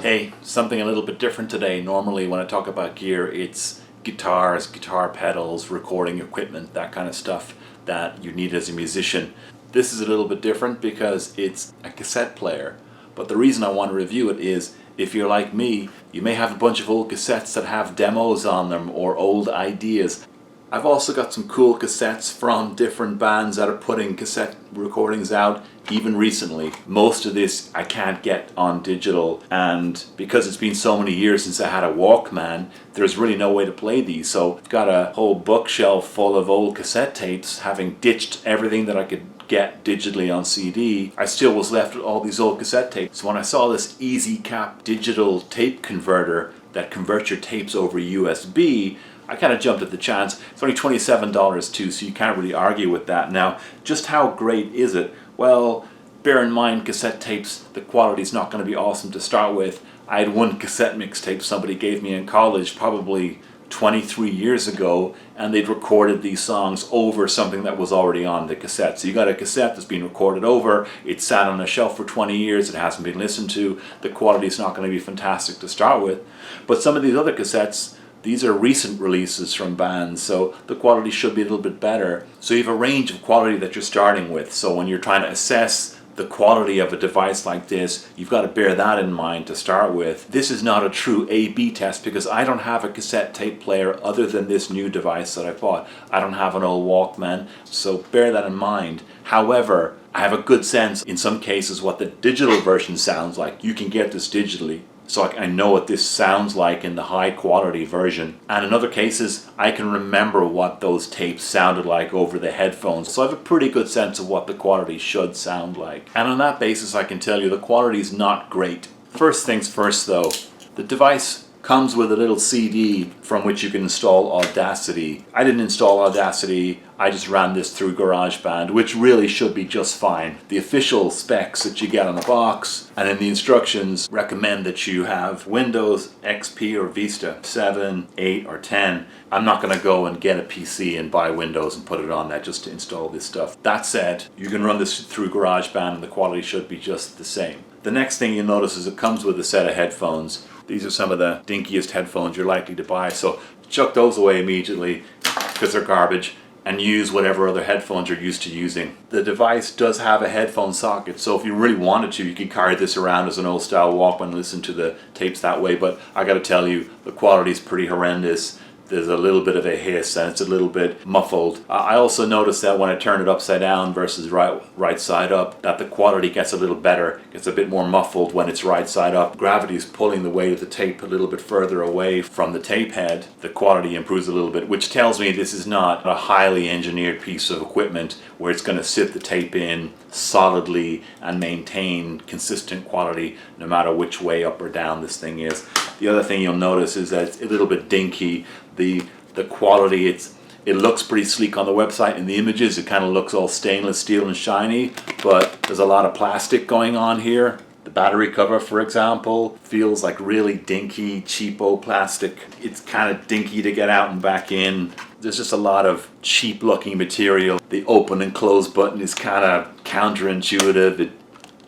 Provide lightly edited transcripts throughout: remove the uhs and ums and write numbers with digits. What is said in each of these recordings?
Hey, something a little bit different today. Normally when I talk about gear, it's guitars, guitar pedals, recording equipment, that kind of stuff that you need as a musician. This is a little bit different because it's a cassette player. But the reason I want to review it is, if you're like me, you may have a bunch of old cassettes that have demos on them or old ideas. I've also got some cool cassettes from different bands that are putting cassette recordings out even recently. Most of this I can't get on digital, and because it's been so many years since I had a Walkman, there's really no way to play these. So I've got a whole bookshelf full of old cassette tapes, having ditched everything that I could get digitally on CD. I still was left with all these old cassette tapes. So when I saw this ezcap digital tape converter that converts your tapes over USB, I kind of jumped at the chance. It's only $27 too, so you can't really argue with that. Now, just how great is it? Well, bear in mind, cassette tapes, the quality's not going to be awesome to start with. I had one cassette mixtape somebody gave me in college probably 23 years ago, and they'd recorded these songs over something that was already on the cassette. So you got a cassette that's been recorded over, it's sat on a shelf for 20 years, it hasn't been listened to, the quality's not going to be fantastic to start with. But some of these other cassettes, these are recent releases from bands, so the quality should be a little bit better. So you have a range of quality that you're starting with. So when you're trying to assess the quality of a device like this, you've got to bear that in mind to start with. This is not a true A/B test because I don't have a cassette tape player other than this new device that I bought. I don't have an old Walkman, so bear that in mind. However, I have a good sense in some cases what the digital version sounds like. You can get this digitally, so I know what this sounds like in the high quality version. And in other cases, I can remember what those tapes sounded like over the headphones. So I have a pretty good sense of what the quality should sound like. And on that basis, I can tell you the quality is not great. First things first though, the device comes with a little CD from which you can install Audacity. I didn't install Audacity, I just ran this through GarageBand, which really should be just fine. The official specs that you get on the box and in the instructions recommend that you have Windows XP or Vista 7, 8 or 10. I'm not going to go and get a PC and buy Windows and put it on that just to install this stuff. That said, you can run this through GarageBand and the quality should be just the same. The next thing you'll notice is it comes with a set of headphones. These are some of the dinkiest headphones you're likely to buy, so chuck those away immediately because they're garbage and use whatever other headphones you're used to using. The device does have a headphone socket, so if you really wanted to, you could carry this around as an old style Walkman and listen to the tapes that way, but I gotta tell you, the quality is pretty horrendous. There's a little bit of a hiss and it's a little bit muffled. I also noticed that when I turn it upside down versus right side up, that the quality gets a little better. It's a bit more muffled when it's right side up. Gravity is pulling the weight of the tape a little bit further away from the tape head. The quality improves a little bit, which tells me this is not a highly engineered piece of equipment where it's going to sit the tape in solidly and maintain consistent quality no matter which way up or down this thing is. The other thing you'll notice is that it's a little bit dinky. The quality, it looks pretty sleek on the website. In the images it kind of looks all stainless steel and shiny, but there's a lot of plastic going on here. The battery cover, for example, feels like really dinky, cheapo plastic. It's kind of dinky to get out and back in. There's just a lot of cheap looking material. The open and close button is kind of counterintuitive.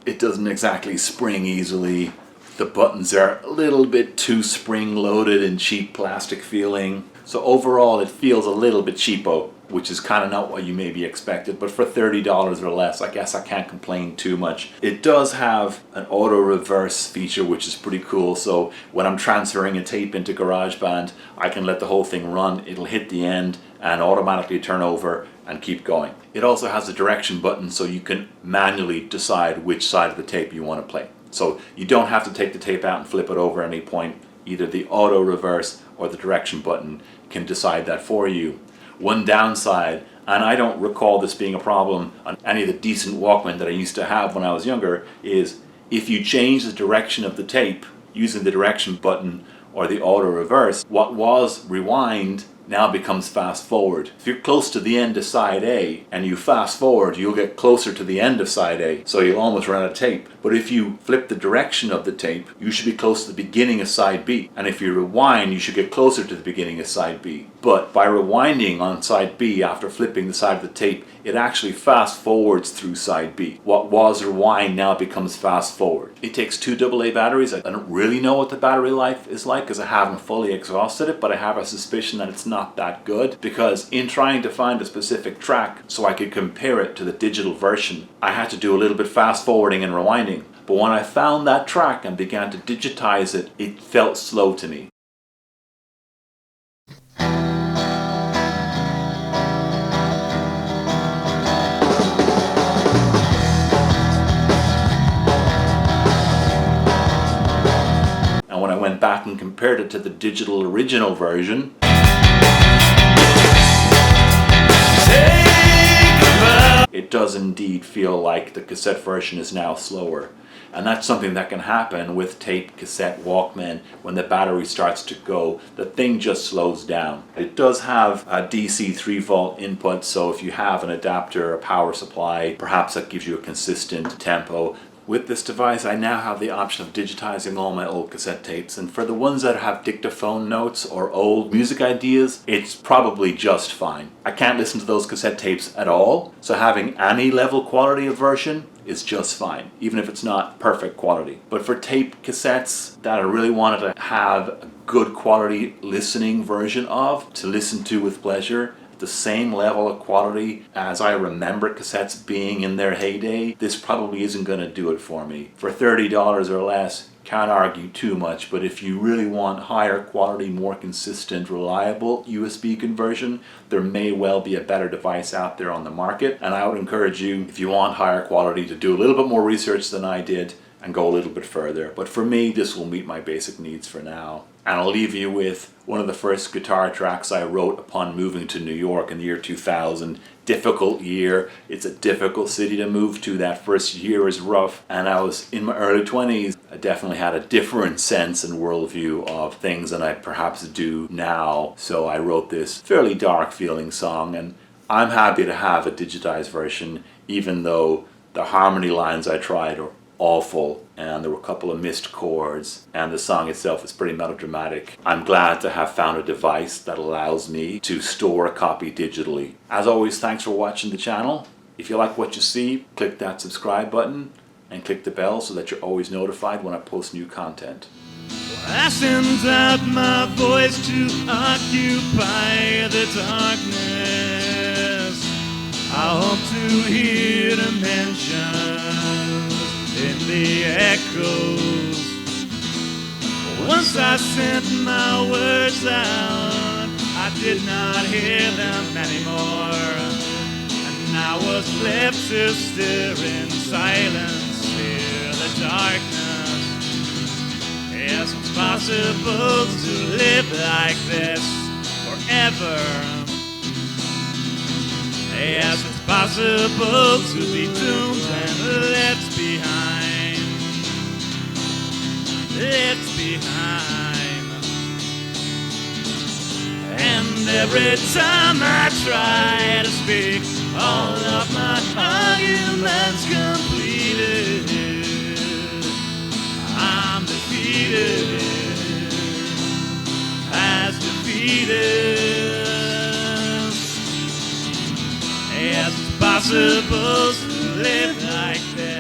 It doesn't exactly spring easily. The buttons are a little bit too spring-loaded and cheap plastic feeling. So overall it feels a little bit cheapo, which is kind of not what you maybe expected, but for $30 or less, I guess I can't complain too much. It does have an auto reverse feature, which is pretty cool. So when I'm transferring a tape into GarageBand, I can let the whole thing run. It'll hit the end and automatically turn over and keep going. It also has a direction button, so you can manually decide which side of the tape you want to play. So you don't have to take the tape out and flip it over at any point. Either the auto reverse or the direction button can decide that for you. One downside, and I don't recall this being a problem on any of the decent Walkman that I used to have when I was younger, is if you change the direction of the tape using the direction button or the auto reverse, what was rewind now becomes fast forward. If you're close to the end of side A and you fast forward, you'll get closer to the end of side A, so you'll almost run out of tape. But if you flip the direction of the tape, you should be close to the beginning of side B. And if you rewind, you should get closer to the beginning of side B. But by rewinding on side B after flipping the side of the tape, it actually fast forwards through side B. What was rewind now becomes fast forward. It takes 2 AA batteries. I don't really know what the battery life is like because I haven't fully exhausted it, but I have a suspicion that it's not that good, because in trying to find a specific track so I could compare it to the digital version, I had to do a little bit fast forwarding and rewinding. But when I found that track and began to digitize it, it felt slow to me. And when I went back and compared it to the digital original version, it does indeed feel like the cassette version is now slower. And that's something that can happen with tape, cassette, Walkman. When the battery starts to go, the thing just slows down. It does have a DC 3-volt input, so if you have an adapter, a power supply, perhaps that gives you a consistent tempo. With this device, I now have the option of digitizing all my old cassette tapes, and for the ones that have dictaphone notes or old music ideas, it's probably just fine. I can't listen to those cassette tapes at all, so having any level quality of version is just fine, even if it's not perfect quality. But for tape cassettes that I really wanted to have a good quality listening version of, to listen to with pleasure, the same level of quality as I remember cassettes being in their heyday, this probably isn't going to do it for me. For $30 or less, can't argue too much, but if you really want higher quality, more consistent, reliable USB conversion, there may well be a better device out there on the market. And I would encourage you, if you want higher quality, to do a little bit more research than I did and go a little bit further. But for me, this will meet my basic needs for now. And I'll leave you with one of the first guitar tracks I wrote upon moving to New York in the year 2000. Difficult year. It's a difficult city to move to. That first year is rough. And I was in my early 20s. I definitely had a different sense and worldview of things than I perhaps do now. So I wrote this fairly dark feeling song, and I'm happy to have a digitized version, even though the harmony lines I tried are awful and there were a couple of missed chords and the song itself is pretty melodramatic. I'm glad to have found a device that allows me to store a copy digitally. As always, thanks for watching the channel. If you like what you see, click that subscribe button and click the bell so that you're always notified when I post new content. I send out my voice to occupy the darkness. I hope to hear dimensions in the echoes. Once I sent my words out, I did not hear them anymore, and I was left to stare in silence, hear the darkness. Yes, it's possible to live like this forever. Yes, it's possible to be doomed and left behind. Left behind. And every time I try to speak, all of my arguments completed. I'm defeated, as defeated. Yes, it's possible to live like this.